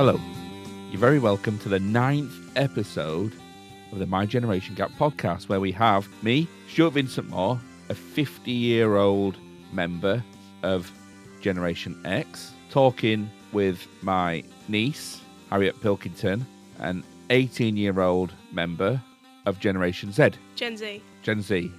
Hello, you're very welcome to the 9th episode of the My Generation Gap podcast, where we have me, Stuart Vincent Moore, a 50-year-old member of Generation X, talking with my niece, Harriet Pilkington, an 18-year-old member of Generation Z. Gen Z. Gen Z.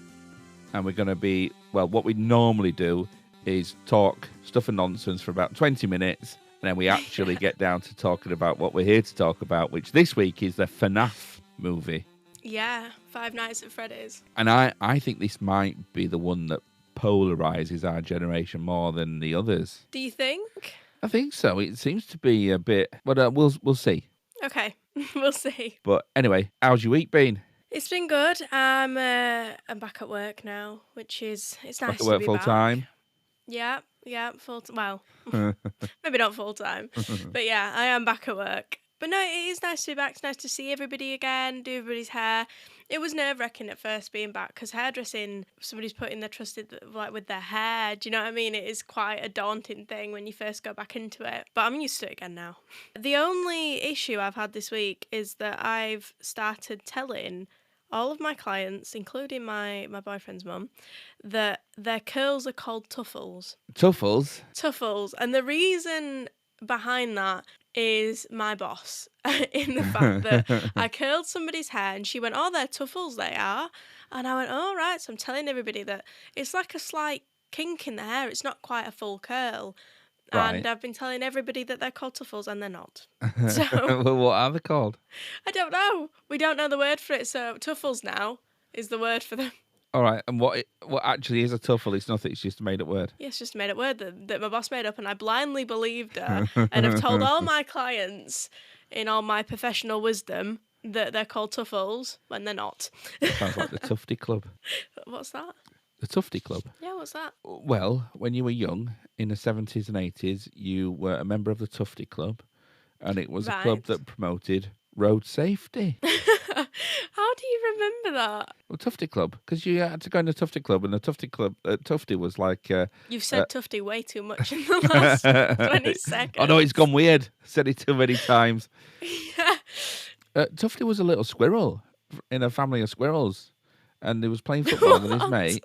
And we're going to be, well, what we normally do is talk stuff and nonsense for about 20 minutes, and then we actually get down to talking about what we're here to talk about, which this week is the FNAF movie. Yeah, Five Nights at Freddies. And I think this might be the one that polarizes our generation more than the others. Do you think? I think so. It seems to be a bit, but we'll see. Okay, we'll see. But anyway, how's your week been? It's been good. I'm back at work now, which is it's nice Back at to work be full back. time? Yeah, full. Well, maybe not full time, but yeah, I am back at work. But no, it is nice to be back. It's nice to see everybody again, do everybody's hair. It was nerve-wracking at first being back because hairdressing, somebody's putting their trust in, like with their hair. Do you know what I mean? It is quite a daunting thing when you first go back into it. But I'm used to it again now. The only issue I've had this week is that I've started telling all of my clients, including my boyfriend's mum, that their curls are called Tuffles. Tuffles? Tuffles. And the reason behind that is my boss, in the fact that I curled somebody's hair and she went, "Oh, they're Tuffles, they are." And I went, "Oh, right." So I'm telling everybody that it's like a slight kink in the hair. It's not quite a full curl. Right. And I've been telling everybody that they're called Tuffles, and they're not. So Well, what are they called? I don't know. We don't know the word for it, so Tuffles now is the word for them. All right, and what actually is a tuffle? It's nothing, it's just a made-up word. Yeah, it's just a made-up word that my boss made up, and I blindly believed her, and have told all my clients, in all my professional wisdom, that they're called Tuffles when they're not. Sounds like the Tufty Club. What's that? The Tufty Club? Yeah, what's that? Well, when you were young, in the 70s and 80s, you were a member of the Tufty Club, and it was a club Right. that promoted road safety. How do you remember that? Well, Tufty Club, because you had to go in the Tufty Club, and the Tufty Club, Tufty was like... You've said Tufty way too much in the last 20 seconds. Oh no, it's gone weird. Said it too many times. Yeah. Tufty was a little squirrel in a family of squirrels, and he was playing football with his What? mate.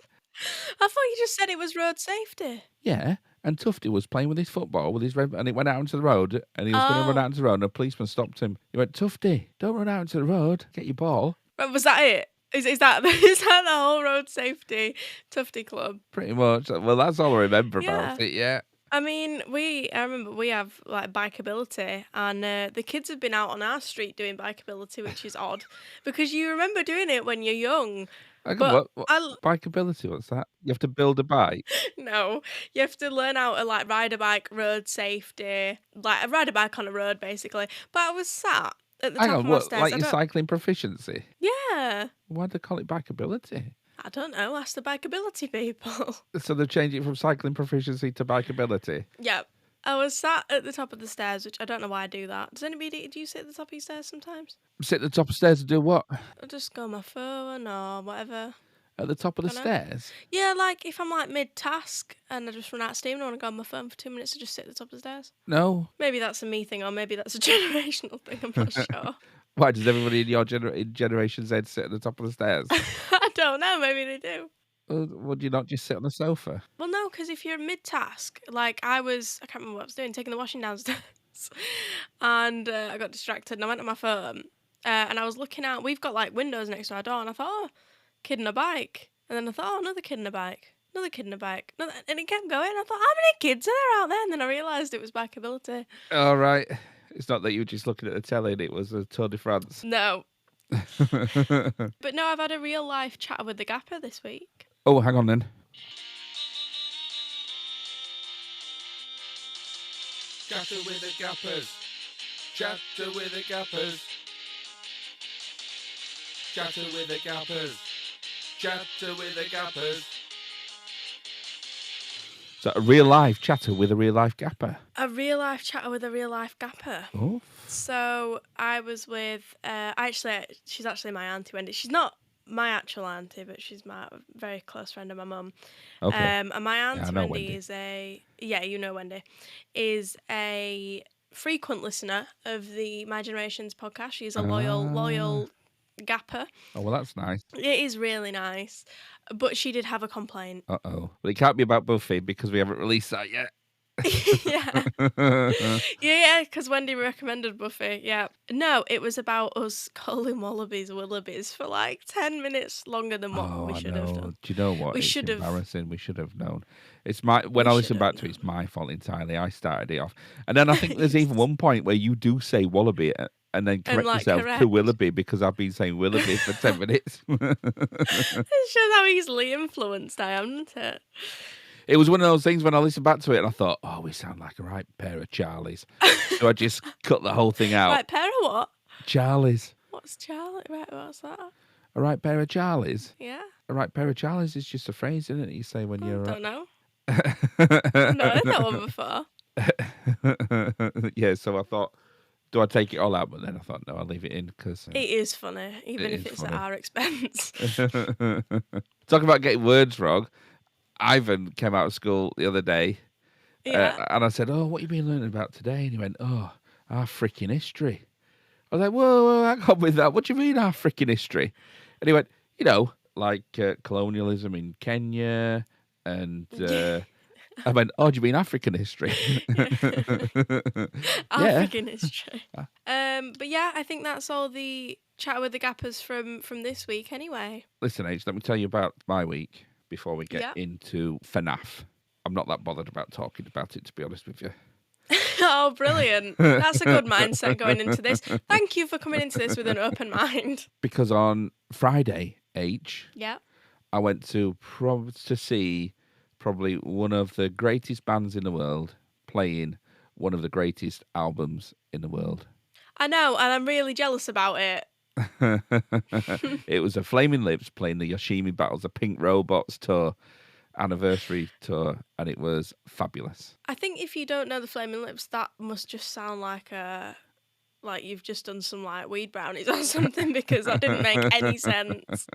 I thought you just said it was road safety. Yeah, and Tufty was playing with his football with his red, and it went out into the road, and he was going to run out into the road, and a policeman stopped him. He went, "Tufty, don't run out into the road. Get your ball." But was that it? Is that the whole road safety Tufty Club? Pretty much. Well, that's all I remember about Yeah. it. Yeah. I mean, I remember we have like bikeability, and the kids have been out on our street doing bikeability, which is odd because you remember doing it when you're young. But What bikeability? What's that? You have to build a bike. No, you have to learn how to like ride a bike, road safety, like ride a bike on a road basically. But I was sat at the Hang top on, of my what? stairs. Like your cycling proficiency? Yeah, Why do they call it bikeability? I don't know. Ask the bikeability people. So they've changed it from cycling proficiency to bikeability. Yeah. I was sat at the top of the stairs, which I don't know why I do that. Do you sit at the top of your stairs sometimes? Sit at the top of stairs and do what? I just go on my phone or whatever. At the top of the Dunno. stairs? Yeah, like if I'm like mid-task and I just run out of steam and I want to go on my phone for 2 minutes, I just sit at the top of the stairs. No. Maybe that's a me thing or maybe that's a generational thing, I'm not sure. Why does everybody in your Generation Z sit at the top of the stairs? I don't know, maybe they do. Would you not just sit on the sofa? Well, no, because if you're mid-task, like I can't remember what I was doing, taking the washing downstairs, and I got distracted and I went on my phone, and I was looking out, we've got like windows next to our door, and I thought, oh, kid on a bike. And then I thought, oh, another kid on a bike, another kid on a bike. And it kept going. I thought, how many kids are there out there? And then I realised it was bikeability. All right. It's not that you were just looking at the telly and it was a Tour de France. No. But no, I've had a real life chat with the Gapper this week. Oh, hang on then. Chatter with the Gappers. Chatter with the Gappers. Chatter with the Gappers. Chatter with the Gappers. So a real life chatter with a real life Gapper. A real life chatter with a real life Gapper. Oh. So I was with, she's actually my auntie Wendy. She's not my actual auntie, but she's my very close friend of my mum. Okay. And my auntie I know Wendy Wendy. is you know Wendy, is a frequent listener of the My Generations podcast. She's a loyal gapper. Oh, well, that's nice. It is really nice. But she did have a complaint. Uh-oh. Well, it can't be about Buffy because we haven't released that yet. yeah, because Wendy recommended Buffy. Yeah, no, it was about us calling wallabies Willoughbys for like 10 minutes longer than what we should have done. Do you know what? It's embarrassing. We should have known. When I listen back to it, it's my fault entirely. I started it off, and then I think there's even one point where you do say wallaby and then correct yourself to Willoughby because I've been saying Willoughby for 10 minutes. It shows how easily influenced I am, doesn't it? It was one of those things when I listened back to it and I thought, oh, we sound like a right pair of Charlies. So I just cut the whole thing out. Right pair of what? Charlies. What's Charlie? Right, what's that? A right pair of Charlies? Yeah. A right pair of Charlies is just a phrase, isn't it? You say when you're... I don't know. No, I heard that one before. Yeah, so I thought, do I take it all out? But then I thought, no, I'll leave it in because... it is funny, even if it's funny. At our expense. Talking about getting words wrong, Ivan came out of school the other day, and I said, "Oh, what have you been learning about today?" And he went, "Oh, our freaking history." I was like, "Whoa, hang on with that. What do you mean our freaking history?" And he went, "You know, like colonialism in Kenya." And I went, "Oh, do you mean African history?" African history. But yeah, I think that's all the chat with the gappers from this week. Anyway, listen, H, let me tell you about my week. Before we get into FNAF. I'm not that bothered about talking about it, to be honest with you. Oh, brilliant. That's a good mindset going into this. Thank you for coming into this with an open mind. Because on Friday, H, yeah, I went to see probably one of the greatest bands in the world playing one of the greatest albums in the world. I know, and I'm really jealous about it. It was a Flaming Lips playing the Yoshimi Battles, the Pink Robots tour, anniversary tour, and it was fabulous. I think if you don't know the Flaming Lips, that must just sound like you've just done some like weed brownies or something because that didn't make any sense.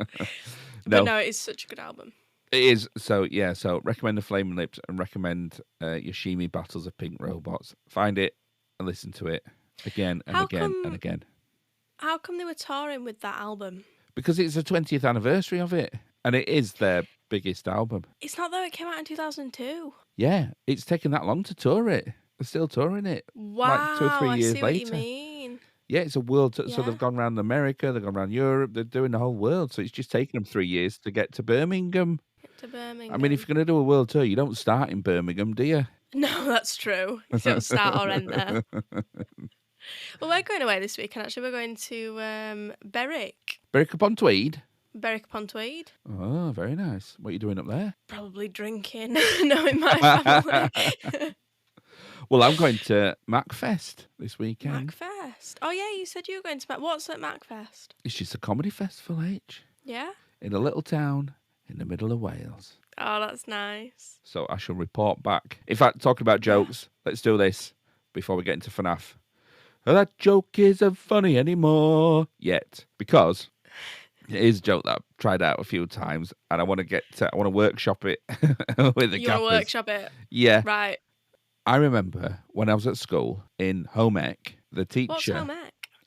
But no, it is such a good album. It is. So yeah, so recommend the Flaming Lips and recommend Yoshimi Battles of Pink Robots. Find it and listen to it again and and again. How come they were touring with that album? Because it's the 20th anniversary of it, and it is their biggest album. It's not though, it came out in 2002. Yeah, it's taken that long to tour it. They're still touring it. Wow, like 2 or 3 years I see later. What you mean. Yeah, it's a world tour. So they've gone around America, they've gone around Europe, they're doing the whole world. So it's just taken them 3 years to get to Birmingham. I mean, if you're going to do a world tour, you don't start in Birmingham, do you? No, that's true. You don't start or end there. Well, we're going away this weekend, actually. We're going to Berwick. Berwick-upon-Tweed? Berwick-upon-Tweed. Oh, very nice. What are you doing up there? Probably drinking, knowing my family. Well, I'm going to MacFest this weekend. MacFest? Oh, yeah, you said you were going to What's at MacFest? It's just a comedy festival, H. Yeah? In a little town in the middle of Wales. Oh, that's nice. So I shall report back. In fact, talking about jokes, let's do this before we get into FNAF. That joke isn't funny anymore yet, because it is a joke that I've tried out a few times, and I want to workshop it with the gappers. You want to workshop it? Yeah. Right. I remember when I was at school in home ec, the teacher... What's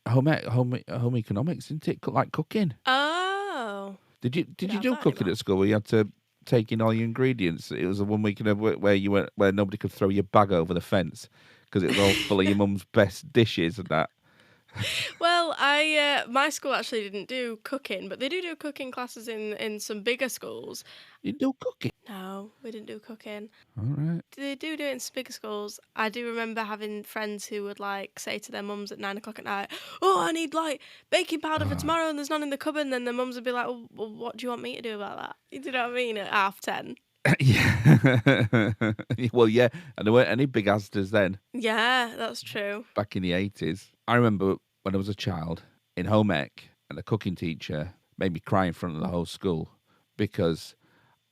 home ec? Home economics, isn't it? Like cooking. Oh. Did you do cooking at school where you had to take in all your ingredients? It was the one weekend where nobody could throw your bag over the fence because it was all full of your mum's best dishes and that. Well, my school actually didn't do cooking, but they do cooking classes in some bigger schools. You do cooking? No, we didn't do cooking. All right. They do it in some bigger schools. I do remember having friends who would like say to their mums at 9 o'clock at night, "Oh, I need like baking powder for tomorrow, and there's none in the cupboard." And then their mums would be like, "Well, what do you want me to do about that?" You know what I mean? At 10:30. Yeah. Well, yeah, and there weren't any big Asdas then. Yeah, that's true. Back in the 80s. I remember when I was a child in home ec, and the cooking teacher made me cry in front of the whole school because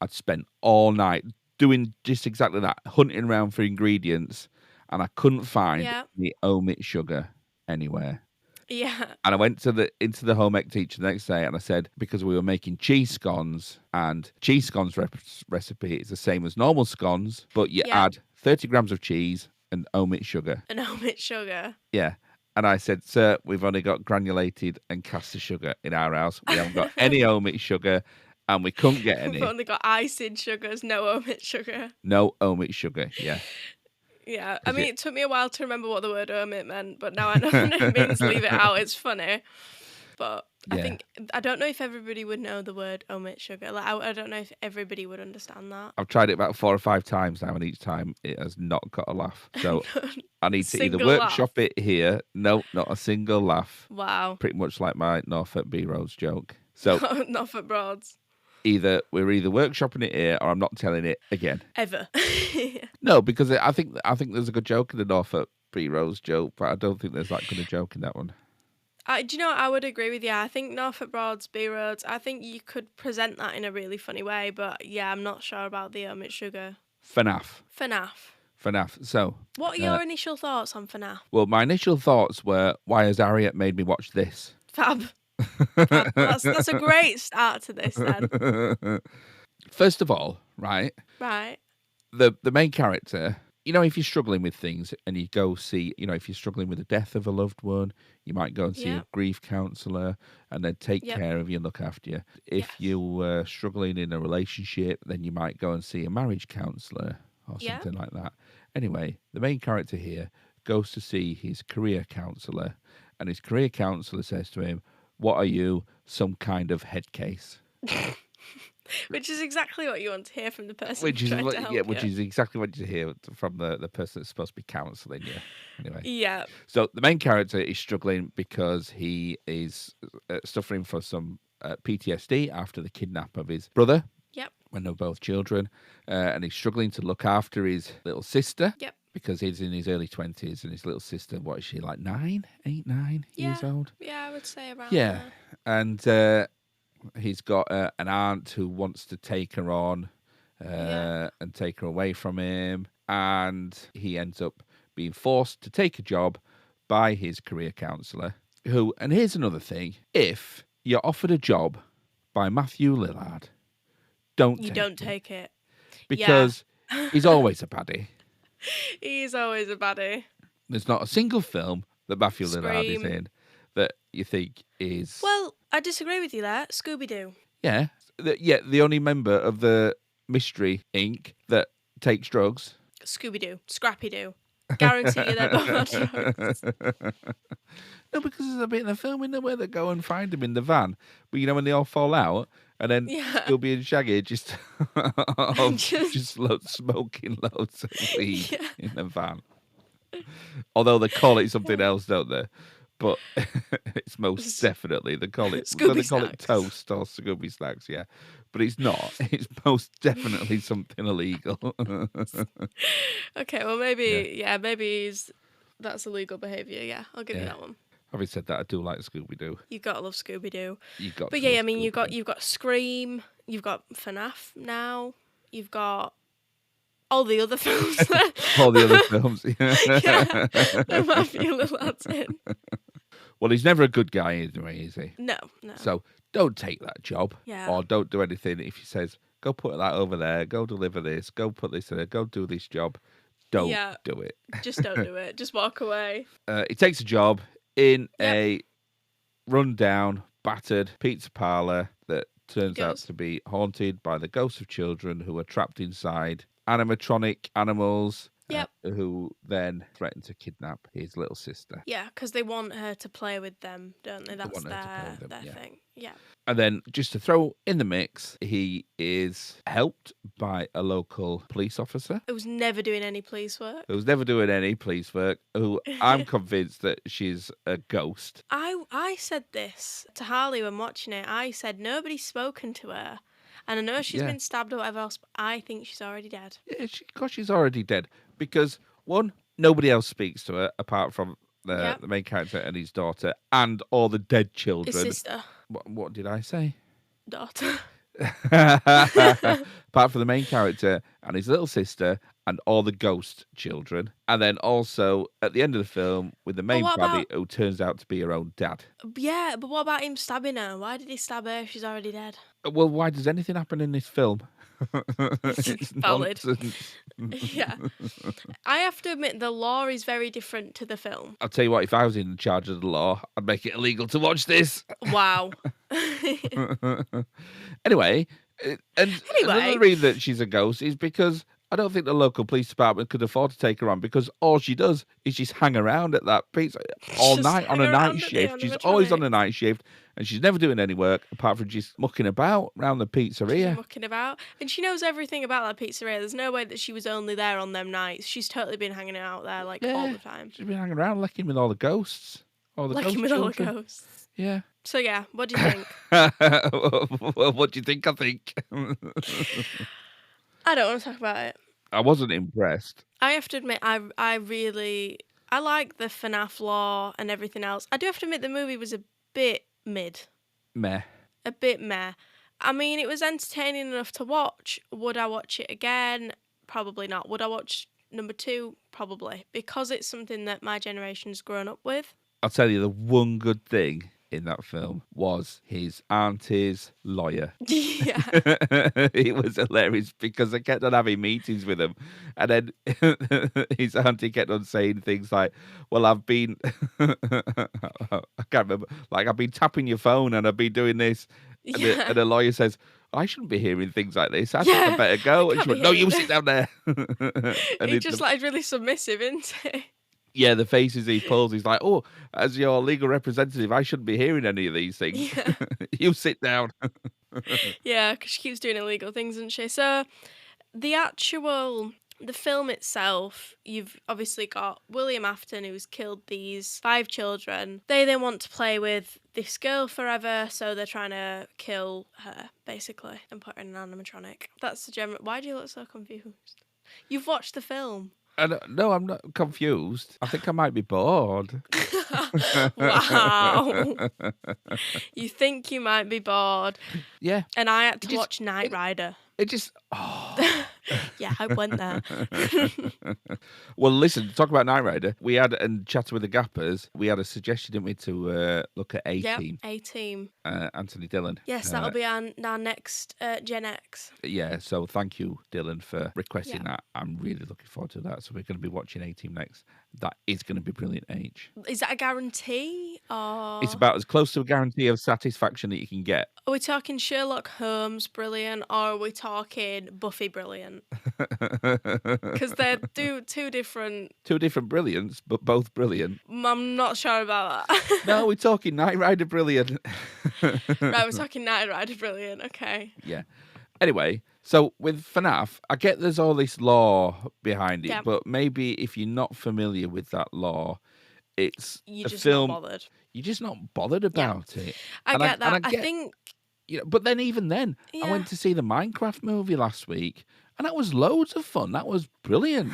I'd spent all night doing just exactly that, hunting around for ingredients, and I couldn't find the Omit Sugar anywhere. Yeah. And I went into the home ec teacher the next day, and I said, because we were making cheese scones, and cheese scones recipe is the same as normal scones, but you add 30 grams of cheese, and Omit Sugar. An Omit Sugar. Yeah. And I said, sir, we've only got granulated and caster sugar in our house. We haven't got any Omit Sugar, and we couldn't get any. We've only got iced sugars, no Omit Sugar. No Omit Sugar, yeah. Yeah, I mean, it took me a while to remember what the word omit meant, but now I know what it means. Leave it out. It's funny. But I don't know if everybody would know the word omit sugar. Like, I don't know if everybody would understand that. I've tried it about 4 or 5 times now, and each time it has not got a laugh. So I need to either workshop it here. No, not a single laugh. Wow. Pretty much like my Norfolk B Roads joke. So Norfolk Broads. We're either workshopping it here, or I'm not telling it again. Ever. No, because I think there's a good joke in the Norfolk B Roads joke, but I don't think there's that good a joke in that one. Do you know what? I would agree with you. I think Norfolk Broads, B Roads, I think you could present that in a really funny way, but yeah, I'm not sure about the omit sugar. FNAF. So, what are your initial thoughts on FNAF? Well, my initial thoughts were, why has Harriet made me watch this? Fab. That's a great start to this then. First of all, right? The main character, if you're struggling with things and you go see, if you're struggling with the death of a loved one, you might go and see a grief counsellor and then take care of you and look after you. If you were struggling in a relationship, then you might go and see a marriage counsellor or something like that. Anyway, the main character here goes to see his career counsellor, and his career counsellor says to him, "What are you, some kind of head case?" Which is exactly what you want to hear from the person which is exactly what you hear from the person that's supposed to be counselling you. Anyway. Yeah. So the main character is struggling because he is suffering from some PTSD after the kidnap of his brother. Yep. When they were both children, and he's struggling to look after his little sister. Yep. Because he's in his early 20s, and his little sister, what is she, like 9 years old? Yeah, I would say around there. And he's got an aunt who wants to take her on and take her away from him, and he ends up being forced to take a job by his career counsellor, who, and here's another thing, if you're offered a job by Matthew Lillard, don't take it. Because he's always a baddie. He's always a baddie. There's not a single film that Matthew Lillard is in that you think is... Well, I disagree with you there. Scooby-Doo. Yeah. The only member of the Mystery Inc. that takes drugs. Scooby-Doo. Scrappy-Doo. Guarantee you they're both on drugs. No, because there's a bit in the film, isn't there, where they go and find him in the van. But when they all fall out, and then Scooby and Shaggy just smoking loads of weed in the van. Although they call it something else, don't they? But it's most definitely they call it toast or Scooby snacks, yeah. But it's not. It's most definitely something illegal. Okay, well maybe that's illegal behaviour. Yeah, I'll give you that one. Having said that, I do like Scooby-Doo. You gotta love Scooby-Doo. But yeah, I mean, you've got Scream, you've got FNAF now, you've got all the other films. All the other films, yeah. Matthew Lillard's in. Well, he's never a good guy anyway, is he? No. So don't take that job, yeah. Or don't do anything. If he says, "Go put that over there, go deliver this, go put this in there, go do this job," don't do it. Just don't do it. Just walk away. He takes a job in a run-down, battered pizza parlour that turns out to be haunted by the ghosts of children who are trapped inside animatronic animals who then threaten to kidnap his little sister. Yeah, because they want her to play with them, don't they? That's their thing. Yeah. And then, just to throw in the mix, he is helped by a local police officer. Who was never doing any police work. Who I'm convinced that she's a ghost. I said this to Harley when watching it. I said, nobody's spoken to her. And I know she's been stabbed or whatever else, but I think she's already dead. Yeah, she's already dead. Because, one, nobody else speaks to her apart from the main character and his daughter and all the dead children. His sister. What did I say? Daughter. Apart from the main character and his little sister and all the ghost children. And then also at the end of the film with the main what baddie about- who turns out to be her own dad. Yeah, but what about him stabbing her? Why did he stab her if she's already dead? Well, why does anything happen in this film? It's Valid. nonsense. Yeah. I have to admit, the law is very different to the film. I'll tell you what, if I was in charge of the law, I'd make it illegal to watch this. Wow. Anyway, another reason that she's a ghost is because I don't think the local police department could afford to take her on, because all she does is just hang around at that pizza all Just night on hang a around night at the shift. She's always on a night shift, and she's never doing any work apart from just mucking about around the pizzeria. Mucking about. And she knows everything about that pizzeria. There's no way that she was only there on them nights. She's totally been hanging out there all the time. She's been hanging around, lecking with all the ghosts. All the Lecking ghost with all the children. ghosts. Yeah. So yeah, what do you think? Well, what do you think? I think. I don't want to talk about it. I wasn't impressed. I have to admit, I like the FNAF lore and everything else. I do have to admit the movie was a bit mid. Meh. A bit meh. I mean, it was entertaining enough to watch. Would I watch it again? Probably not. Would I watch number 2? Probably. Because it's something that my generation's grown up with. I'll tell you, the one good thing in that film was his auntie's lawyer. Yeah. It was hilarious because they kept on having meetings with him, and then his auntie kept on saying things like, well, I've been I can't remember, like, I've been tapping your phone and I've been doing this, and the lawyer says, I shouldn't be hearing things like this. I think I better go. And she went, no, you sit down there. And He just like really submissive, isn't he? Yeah, the faces he pulls, he's like, oh, as your legal representative, I shouldn't be hearing any of these things. Yeah. You sit down. Yeah, because she keeps doing illegal things, doesn't she? So the film itself, you've obviously got William Afton, who's killed these 5 children. They then want to play with this girl forever, so they're trying to kill her, basically, and put her in an animatronic. That's the general... Why do you look so confused? You've watched the film. No, I'm not confused. I think I might be bored. Wow. You think you might be bored. Yeah. And I had to watch Knight Rider. It just... Oh. Yeah, I went there. Well, listen, talk about Knight Rider. We had, and chatting with the Gappers, we had a suggestion, didn't we, to look at A-Team. Yep, A-Team. Anthony Dillon. Yes, that'll be our next Gen X. Yeah, so thank you, Dylan, for requesting that. I'm really looking forward to that. So we're going to be watching A-Team next. That is going to be brilliant, H. Is that a guarantee? Or... It's about as close to a guarantee of satisfaction that you can get. Are we talking Sherlock Holmes brilliant, or are we talking Buffy brilliant? Because they're two different... Two different brilliants, but both brilliant. I'm not sure about that. No, we're talking Knight Rider brilliant. Right, we're talking Knight Rider brilliant, okay. Yeah. Anyway, so with FNAF, I get there's all this lore behind it, but maybe if you're not familiar with that lore, it's you're a just film... not bothered. You're just not bothered about it. I get that. I think... You know, but then even then, I went to see the Minecraft movie last week, and that was loads of fun. That was brilliant.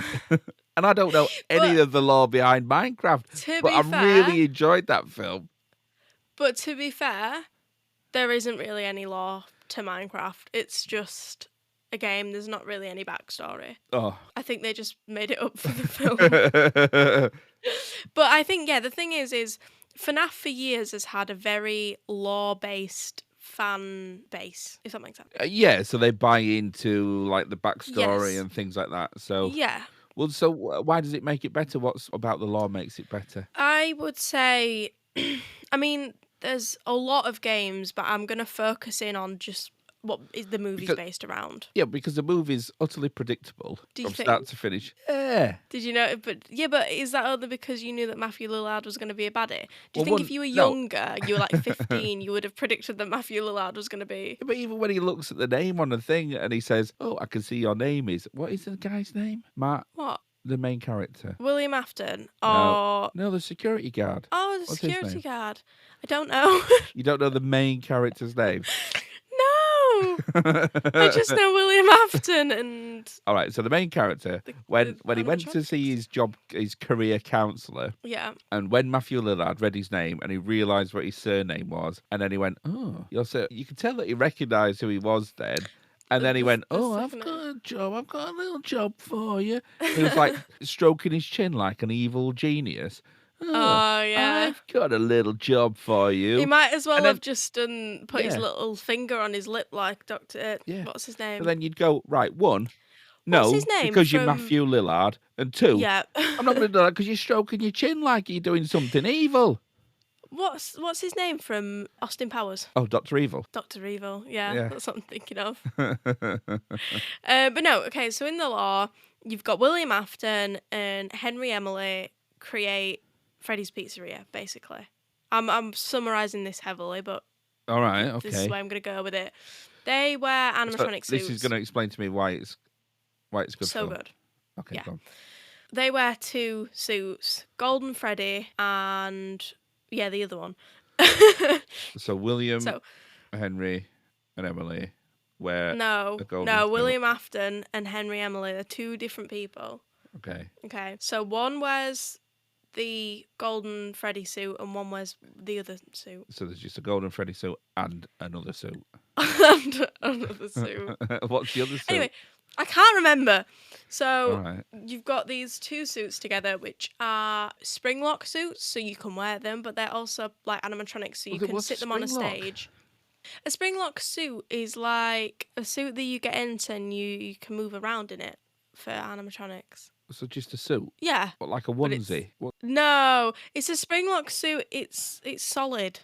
And I don't know any of the lore behind Minecraft, but I really enjoyed that film. But to be fair, there isn't really any lore to Minecraft. It's just a game. There's not really any backstory. Oh. I think they just made it up for the film. But I think, the thing is FNAF for years has had a very lore-based fan base, if that makes sense. Yeah, so they buy into like the backstory and things like that. So yeah. Well, so why does it make it better? What's about the lore makes it better? I would say, I mean, there's a lot of games, but I'm going to focus in on just what is the movie's based around. Yeah, because the movie's utterly predictable from start to finish. Yeah. Did you know? But is that only because you knew that Matthew Lillard was going to be a baddie? Do you think if you were younger, you were like 15, you would have predicted that Matthew Lillard was going to be? Yeah, but even when he looks at the name on the thing and he says, "Oh, I can see your name is," what is the guy's name? Matt. What? The main character. William Afton. Or... No, the security guard. Oh, the security guard. I don't know. You don't know the main character's name? No. I just know William Afton and... All right, so the main character, when he went to see his career counsellor, and when Matthew Lillard read his name and he realised what his surname was, and then he went, "Oh, you could tell that he recognised who he was then." And then he went, the "Oh, I've second got a job. I've got a little job for you." He was like stroking his chin like an evil genius. "Oh, Oh yeah. I've got a little job for He you." might as well And then, have just put his yeah, little finger on his lip like Doctor. yeah. What's his So name? then you'd go, right, one, What's his no, name because you're from? Matthew Lillard, and two, Yeah. I'm not going to do that because you're stroking your chin like you're doing something evil. What's his name from Austin Powers? Oh, Dr. Evil. Dr. Evil. Yeah, Yeah. that's what I'm thinking of. But no, okay. So in the law, you've got William Afton and Henry Emily create Freddy's Pizzeria. Basically, I'm summarizing this heavily, but All right, this is okay. where I'm going to go with it. They wear animatronic So suits. this is going to explain to me why it's good. So for them. good. Okay, Yeah. go on. They wear two suits: Golden Freddy and the other one. So William, So Henry, and Emily wear no, a golden suit. William Afton and Henry Emily, they're two different people. Okay. Okay, so one wears the Golden Freddy suit and one wears the other suit. So there's just a golden Freddy suit and another suit. And another suit. What's the other suit? Anyway, I can't remember. So All right. you've got these two suits together, which are spring lock suits, so you can wear them, but they're also like animatronics, so you can What's sit them on a spring lock? stage. A spring lock suit is like a suit that you get into and you can move around in it for animatronics. So just a suit? Yeah. What, like a But it's- onesie? What? No, it's a spring lock suit. It's solid.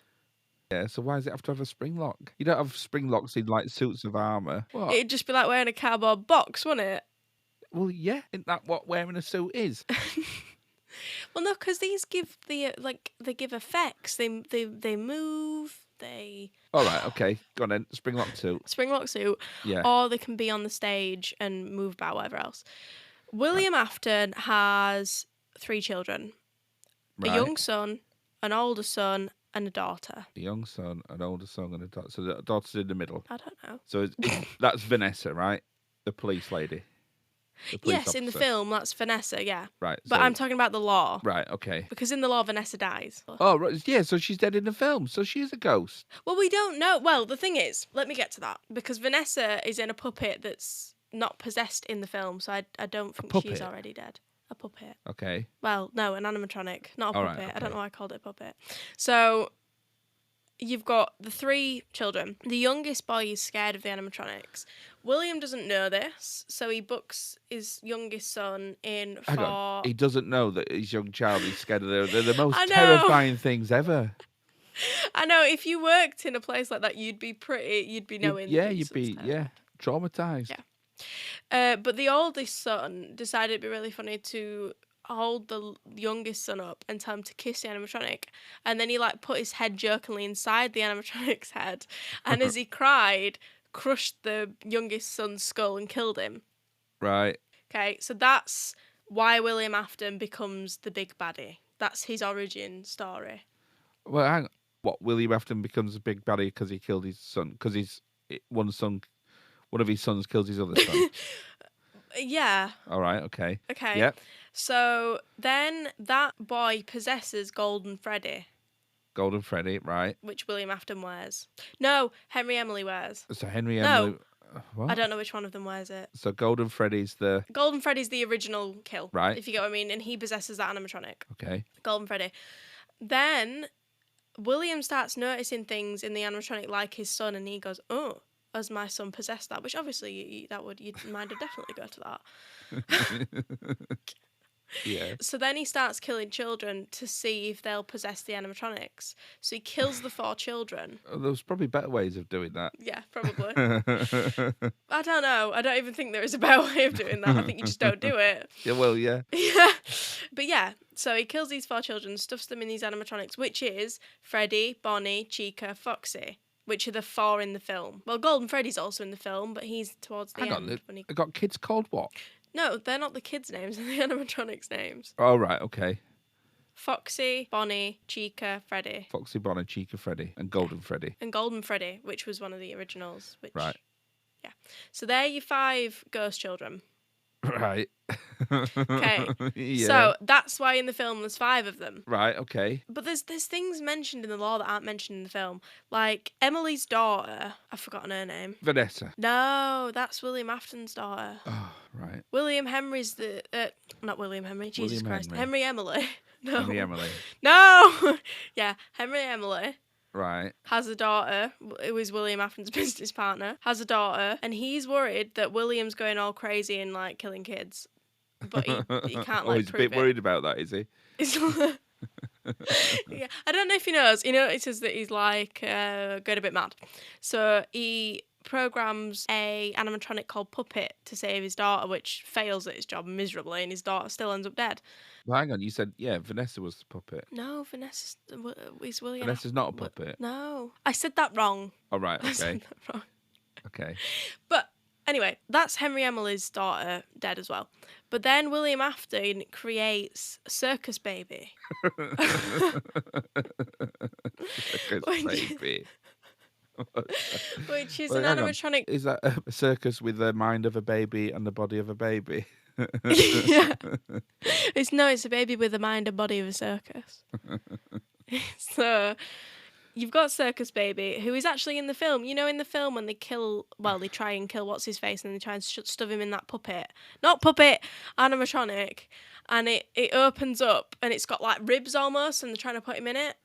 Yeah, so why does it have to have a spring lock? You don't have spring locks in like suits of armour. What? It'd just be like wearing a cardboard box, wouldn't it? Well, yeah, isn't that what wearing a suit is? Well, no, because these give they give effects. They move. They All right, okay. Go on then. Spring lock suit. spring lock suit, Yeah. or they can be on the stage and move about, whatever else. William Afton has 3 children: Right. a young son, an older son, and a daughter. A young son, an older son, and a daughter. So the daughter's in the middle. I don't know. So that's Vanessa, right? The police lady. The police Yes, in the officer. film, that's Vanessa, yeah. Right. But so- I'm talking about the law. Right, okay. Because in the law, Vanessa dies. Oh, right. Yeah, so she's dead in the film. So she's a ghost. Well, we don't know. Well, the thing is, let me get to that. Because Vanessa is in a puppet that's not possessed in the film, so I don't think she's puppet? already dead. A puppet. Okay. Well, no, an animatronic, not a All puppet. right, I don't okay. know why I called it a puppet. So you've got the 3 children. The youngest boy is scared of the animatronics. William doesn't know this, so he books his youngest son in Hang for... on. He doesn't know that his young child is scared of them. They're the most I know. terrifying things ever. I know, if you worked in a place like that, you'd be knowing. Yeah, that you'd be, something's yeah, traumatized. Yeah. But the oldest son decided it'd be really funny to hold the youngest son up and tell him to kiss the animatronic, and then he like put his head jokingly inside the animatronic's head, and as he cried, crushed the youngest son's skull and killed him. Right. Okay, so that's why William Afton becomes the big baddie. That's his origin story. Well, hang on. What, William Afton becomes a big baddie because he killed his son? Because one of his sons kills his other son? Yeah. All right, okay. Okay. Yep. So then that boy possesses Golden Freddy, Golden Freddy, right. which William Afton wears. No, Henry Emily wears. So Henry No. Emily... What? I don't know which one of them wears it. So Golden Freddy's the... Golden Freddy's the original kill. Right. If you get what I mean. And he possesses that animatronic. Okay. Golden Freddy. Then William starts noticing things in the animatronic like his son, and he goes, "Oh, has my son possessed that?" Which obviously your mind would definitely go to that. Yeah. So then he starts killing children to see if they'll possess the animatronics. So he kills the 4 children. There's probably better ways of doing that. Yeah, probably. I don't know. I don't even think there is a better way of doing that. I think you just don't do it. Yeah, well, yeah. Yeah. But yeah, so he kills these 4 children, stuffs them in these animatronics, which is Freddy, Bonnie, Chica, Foxy, which are the 4 in the film. Well, Golden Freddy's also in the film, but he's towards the Hang end. on, When he... they got kids called what? No, they're not the kids' names, they're the animatronics' names. Oh, right, okay. Foxy, Bonnie, Chica, Freddy. Foxy, Bonnie, Chica, Freddy, and Golden Freddy. And Golden Freddy, which was one of the originals. Which, Right. Yeah. So they're your 5 ghost children. Right. Okay. Yeah. So that's why in the film there's 5 of them. Right, okay. But there's things mentioned in the law that aren't mentioned in the film. Like Emily's daughter, I've forgotten her name. Vanessa. No, that's William Afton's daughter. Oh, right. William Henry's the not William Henry. Jesus William Christ, Henry. Henry Emily. No, Henry Emily. No, yeah, Henry Emily Right. has a daughter. Who is William Afton's business partner? Has a daughter, and he's worried that William's going all crazy and like killing kids, but he can't like he's a prove bit worried about that, is he? Yeah, I don't know if he knows. He notices that he's like going a bit mad, so he programs a animatronic called Puppet to save his daughter, which fails at his job miserably, and his daughter still ends up dead. Well, hang on, you said, Vanessa was the puppet. No, Vanessa's is William. Vanessa's not a puppet. No, I said that wrong. Oh, right, I okay. said that wrong. Okay. But anyway, that's Henry Emily's daughter dead as well. But then William Afton creates a circus baby. Circus baby. Which is Well, an hang on. animatronic. Is that a circus with the mind of a baby and the body of a baby? Yeah. It's a baby with the mind and body of a circus. So you've got Circus Baby, who is actually in the film. You know, in the film when they try and kill what's his face, and they try and stuff him in that animatronic, and it opens up and it's got like ribs almost, and they're trying to put him in it.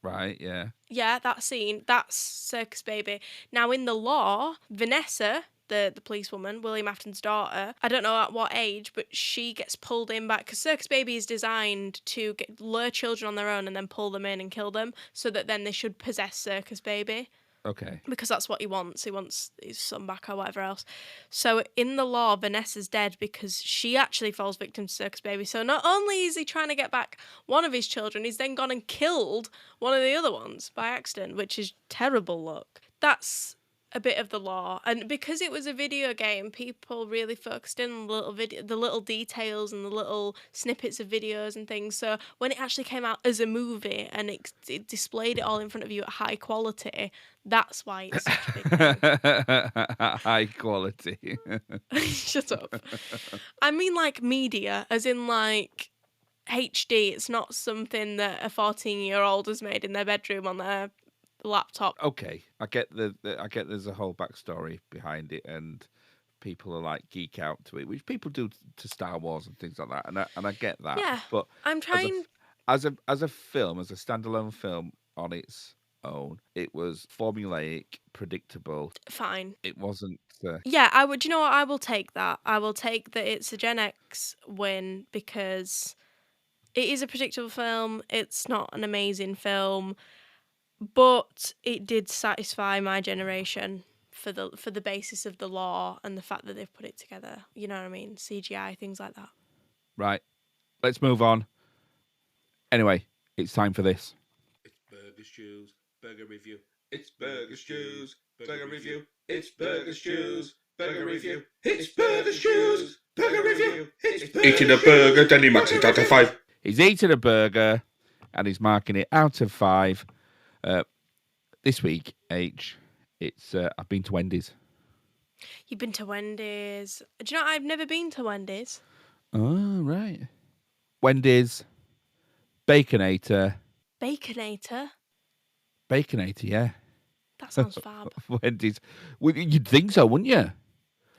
Right, yeah. Yeah, that scene, that's Circus Baby. Now, in the law, Vanessa, the policewoman, William Afton's daughter, I don't know at what age, but she gets pulled in back, because Circus Baby is designed to lure children on their own and then pull them in and kill them, so that then they should possess Circus Baby. Okay. Because that's what he wants. He wants his son back or whatever else. So in the law, Vanessa's dead because she actually falls victim to Circus Baby. So not only is he trying to get back one of his children, he's then gone and killed one of the other ones by accident, which is terrible luck. That's a bit of the law. And because it was a video game, people really focused in on the little details and the little snippets of videos and things. So when it actually came out as a movie and it displayed it all in front of you at high quality, that's why it's such a big thing. High quality. Shut up. I mean like media, as in like HD. It's not something that a 14-year-old has made in their bedroom on their laptop. Okay, I get I get there's a whole backstory behind it, and people are like geek out to it, which people do to Star Wars and things like that, and I get that. Yeah, but I'm trying as a film, as a standalone film on its own, it was formulaic, predictable. Fine. It wasn't. Yeah, I would. You know what? I will take that. I will take that. It's a Gen X win because it is a predictable film. It's not an amazing film. But it did satisfy my generation for the basis of the law and the fact that they've put it together. You know what I mean? CGI, things like that. Right. Let's move on. Anyway, it's time for this. It's Burger Stews, Burger Review. It's Burger Stews, Burger Review. It's Burger Stews, Burger Review. It's Burger Stews, Burger Review. Eating a burger, then he marks it out of 5. He's eaten a burger and he's marking it out of 5. This week, it's I've been to Wendy's. You've been to Wendy's. Do you know I've never been to Wendy's? Oh, right. Wendy's, Baconator. Baconator? Baconator, yeah. That sounds fab. Wendy's. Well, you'd think so, wouldn't you?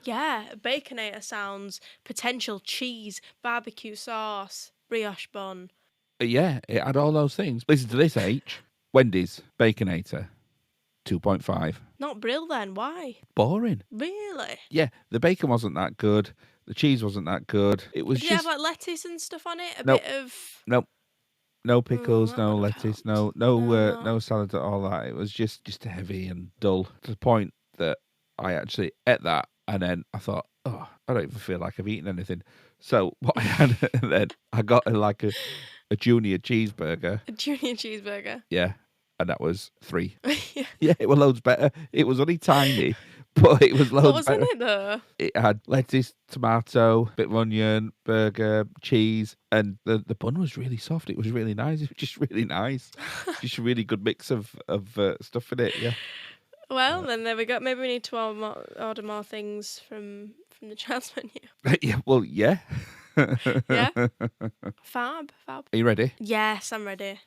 Yeah, Baconator sounds potential cheese, barbecue sauce, brioche bun. Yeah, it had all those things. Listen to this, H. Wendy's, Baconator, 2.5. Not brill then, why? Boring. Really? Yeah, the bacon wasn't that good. The cheese wasn't that good. It was Did just... it have like lettuce and stuff on it? Nope. Bit of... Nope. No pickles, that no would have lettuce, helped. no salad, all that. It was just heavy and dull to the point that I actually ate that and then I thought, oh, I don't even feel like I've eaten anything. So what I had then, I got a junior cheeseburger. A junior cheeseburger. Yeah, and that was 3. Yeah. Yeah, it was loads better. It was only tiny, but it was loads What was better. in it though? It had lettuce, tomato, bit of onion, burger, cheese, and the bun was really soft. It was really nice. It was just really nice. Just a really good mix of stuff in it, yeah. Well, then there we go. Maybe we need to order more things from from the child's menu. Yeah, well, yeah. Yeah. Fab. Are you ready? Yes, I'm ready.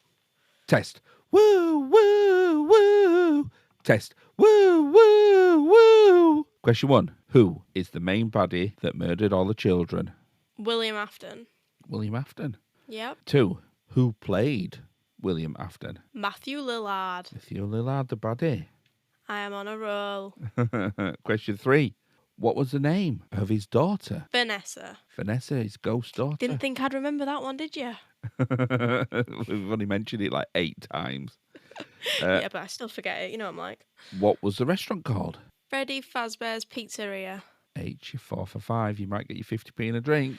Test. Woo, woo, woo. Test. Woo, woo, woo. Question 1. Who is the main baddie that murdered all the children? William Afton. William Afton. Yep. 2. Who played William Afton? Matthew Lillard. Matthew Lillard, the baddie. I am on a roll. Question 3. What was the name of his daughter? Vanessa. Vanessa, his ghost daughter. Didn't think I'd remember that one, did you? We've only mentioned it like 8 times. Yeah, but I still forget it. You know what I'm like. What was the restaurant called? Freddy Fazbear's Pizzeria. H, you're 4 for 5. You might get your 50p in a drink.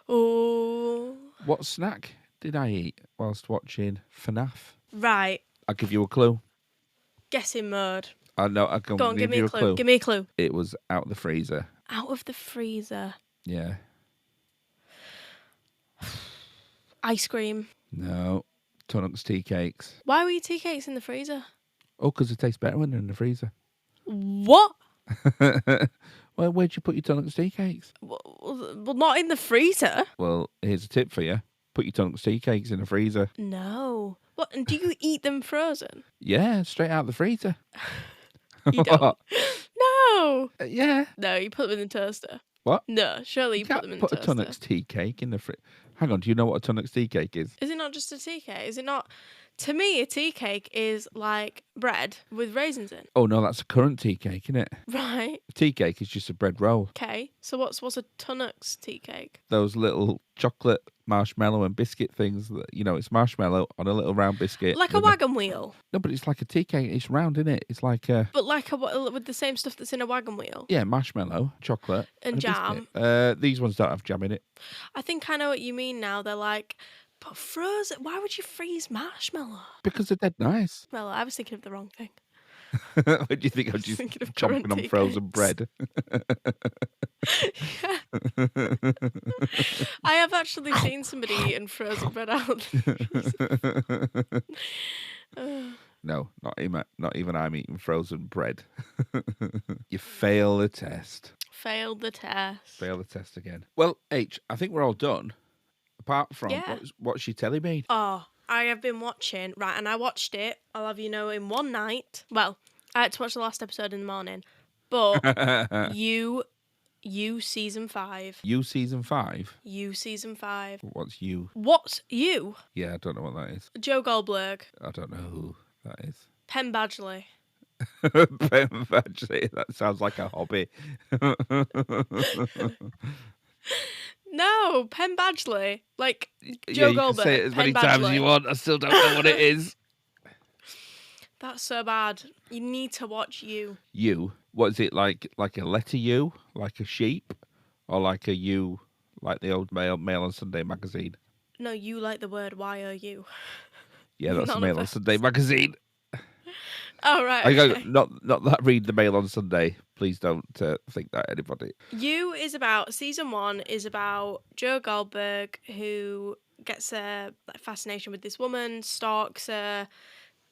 Oh. What snack did I eat whilst watching FNAF? Right. I'll give you a clue. Guessing mode. I know. I can Go on, give give me you a clue. Give me a clue. It was out the freezer. Out of the freezer. Yeah. Ice cream. No. Tunnocks tea cakes. Why were your tea cakes in the freezer? Oh, because it tastes better when they're in the freezer. What? Well, where'd you put your Tunnocks tea cakes? Well, not in the freezer. Well, here's a tip for you. Put your Tunnocks tea cakes in the freezer. No. What? And do you eat them frozen? Yeah, straight out the freezer. You don't. What? No. Yeah. No, you put them in the toaster. What? No, surely you put can't them in the put a toaster. Tunnocks tea cake in the fridge. Hang on, do you know what a Tunnocks tea cake is? Is it not just a tea cake? Is it not? To me, a tea cake is like bread with raisins in. Oh no, that's a currant tea cake, isn't it? Right. A tea cake is just a bread roll. Okay. So what's a Tunnocks tea cake? Those little chocolate marshmallow and biscuit things that, you know, it's marshmallow on a little round biscuit. Like a wagon wheel. No, but it's like a tea cake. It's round, isn't it? It's like a... But like with the same stuff that's in a wagon wheel. Yeah, marshmallow, chocolate. And a jam. biscuit. These ones don't have jam in it. I think I know what you mean now. They're like, but frozen. Why would you freeze marshmallow? Because they're dead nice. Well, I was thinking of the wrong thing. What do you think? I'm just thinking of chomping currant on tea frozen cakes. bread. I have actually seen somebody eating frozen bread out. No, not even I'm eating frozen bread. You fail the test. Failed the test. Fail the test again. Well, H, I think we're all done. Apart from, Yeah. what's your telly been? Oh, I have been watching, right, and I watched it, I'll have you know, in one night. Well, I had to watch the last episode in the morning, but You season 5. You season 5? You season 5. What's you? What's you? Yeah, I don't know what that is. Joe Goldberg. I don't know who that is. Penn Badgley. Actually, that sounds like a hobby. No, Penn Badgley. Like Yeah, Joe you Goldberg. can say it as many Penn times as Badgley. you want. I still don't know what it is. That's so bad. You need to watch You. You? What is it, like a letter U? Like a sheep? Or like a U, like the old Mail on Sunday magazine? No, you like the word YOU. Yeah, that's the None Mail of on us. Sunday magazine. Oh, right. I go, Okay. not that read the Mail on Sunday. Please don't think that, anybody. You is about, season 1 is about Joe Goldberg, who gets a fascination with this woman, stalks her,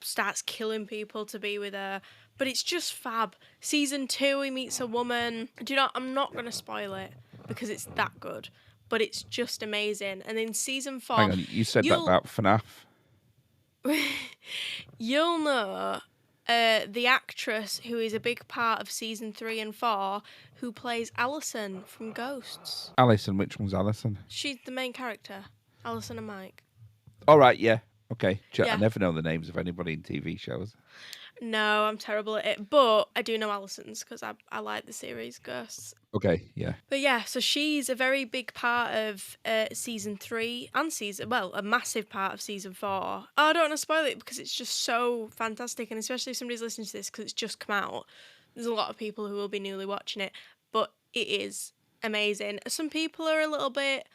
starts killing people to be with her. But it's just fab. Season 2, he meets a woman. Do you know, I'm not going to spoil it because it's that good. But it's just amazing. And in season 4... Hang on, you said that you'll- about FNAF. You'll know the actress who is a big part of season 3 and 4 who plays Alison from Ghosts. Alison, which one's Alison? She's the main character. Alison and Mike. All right, yeah. Okay. I Yeah. never know the names of anybody in TV shows. No, I'm terrible at it. But I do know Alison's because I like the series Ghosts. Okay, yeah. But yeah, so she's a very big part of season 3 and a massive part of season 4. Oh, I don't want to spoil it because it's just so fantastic, and especially if somebody's listening to this because it's just come out. There's a lot of people who will be newly watching it, but it is amazing. Some people are a little bit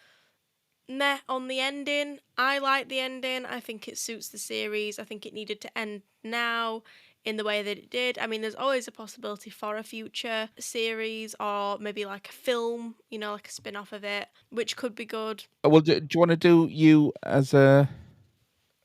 meh on the ending. I like the ending. I think it suits the series. I think it needed to end now in the way that it did. I mean, there's always a possibility for a future series or maybe like a film, you know, like a spin-off of it, which could be good. Well, do you want to do you as a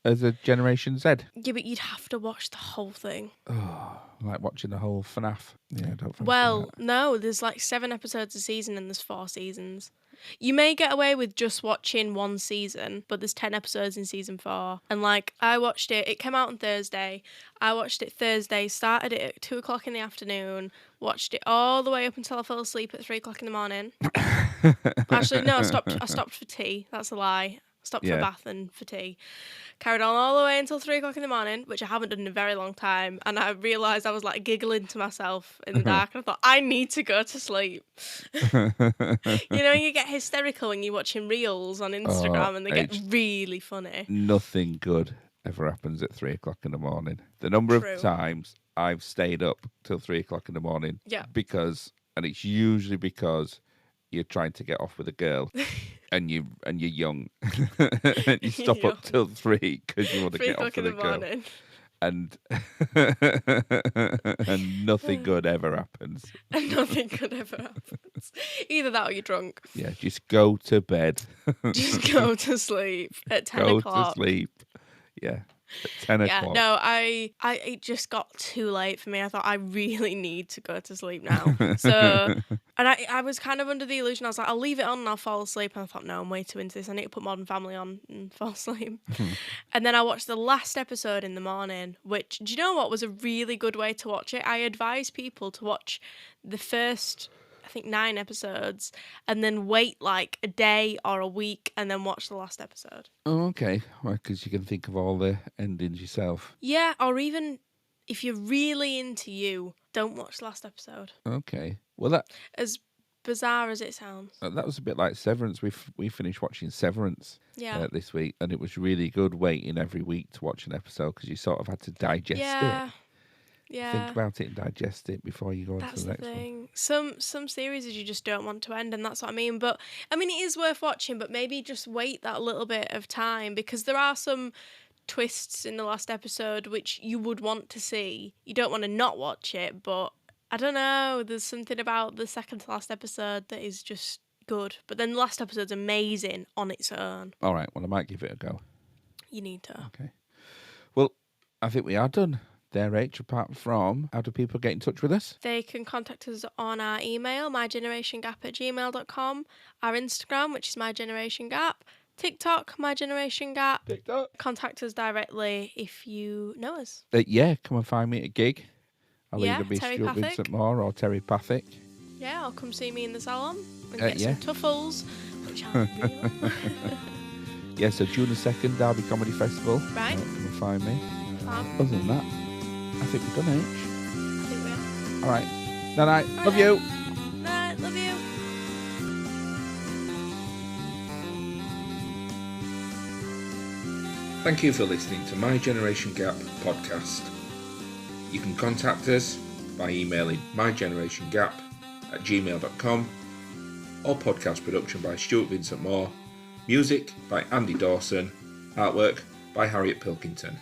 as a Generation Z. Yeah, but you'd have to watch the whole thing. Oh, like watching the whole FNAF. Yeah, I don't fancy Well, that. no, there's like 7 episodes a season and there's 4 seasons. You may get away with just watching one season, but there's 10 episodes in season 4. And like, I watched it came out on Thursday. I watched it Thursday, started it at 2 o'clock in the afternoon, watched it all the way up until I fell asleep at 3 o'clock in the morning. Actually, no, I stopped for tea. That's a lie. Stopped for a bath and for tea. Carried on all the way until 3 o'clock in the morning, which I haven't done in a very long time. And I realised I was like giggling to myself in the dark. And I thought, I need to go to sleep. You know, you get hysterical when you're watching reels on Instagram and they get really funny. Nothing good ever happens at 3 o'clock in the morning. The number of times I've stayed up till 3 o'clock in the morning. Yeah. And it's usually because you're trying to get off with a girl. And you're young, and you stop up till 3 because you want to get off with a girl, and nothing good ever happens. And nothing good ever happens. Either that or you're drunk. Yeah, just go to bed. Just go to sleep at 10 o'clock. Go to sleep. Yeah. At 10 o'clock. Yeah, no, it just got too late for me. I thought I really need to go to sleep now. So, and I was kind of under the illusion. I was like, I'll leave it on and I'll fall asleep. And I thought, no, I'm way too into this. I need to put Modern Family on and fall asleep. And then I watched the last episode in the morning, which, do you know what, was a really good way to watch it? I advise people to watch the first, I think, 9 episodes and then wait like a day or a week and then watch the last episode. Oh, okay. Well, because you can think of all the endings yourself. Yeah, or even if you're really into You, don't watch the last episode. Okay. Well, that... As bizarre as it sounds. That was a bit like Severance. We finished watching Severance this week, and it was really good waiting every week to watch an episode because you sort of had to digest it. Yeah. Think about it and digest it before you go on to the next one. Some series you just don't want to end, and that's what I mean. But I mean, it is worth watching, but maybe just wait that little bit of time because there are some twists in the last episode which you would want to see. You don't want to not watch it, but I don't know. There's something about the second to last episode that is just good. But then the last episode's amazing on its own. All right. Well, I might give it a go. You need to. Okay. Well, I think we are done. There, Rach, apart from, how do people get in touch with us? They can contact us on our email, mygenerationgap@gmail.com, our Instagram, which is mygenerationgap, TikTok, mygenerationgap. TikTok. Contact us directly if you know us. Yeah, come and find me at a gig. I'll either be Terry Stuart Pathick. Vincent Moore or Terry Pathick. Yeah, or come see me in the salon and get some Tuffles, which are real. Yeah, so June the 2nd, Derby Comedy Festival. Right. Come and find me. Fab. Other than that, I think we've done it. I think we are. All right. Night. Love you. Night. Love you. Thank you for listening to My Generation Gap podcast. You can contact us by emailing mygenerationgap@gmail.com or podcast production by Stuart Vincent Moore, music by Andy Dawson, artwork by Harriet Pilkington.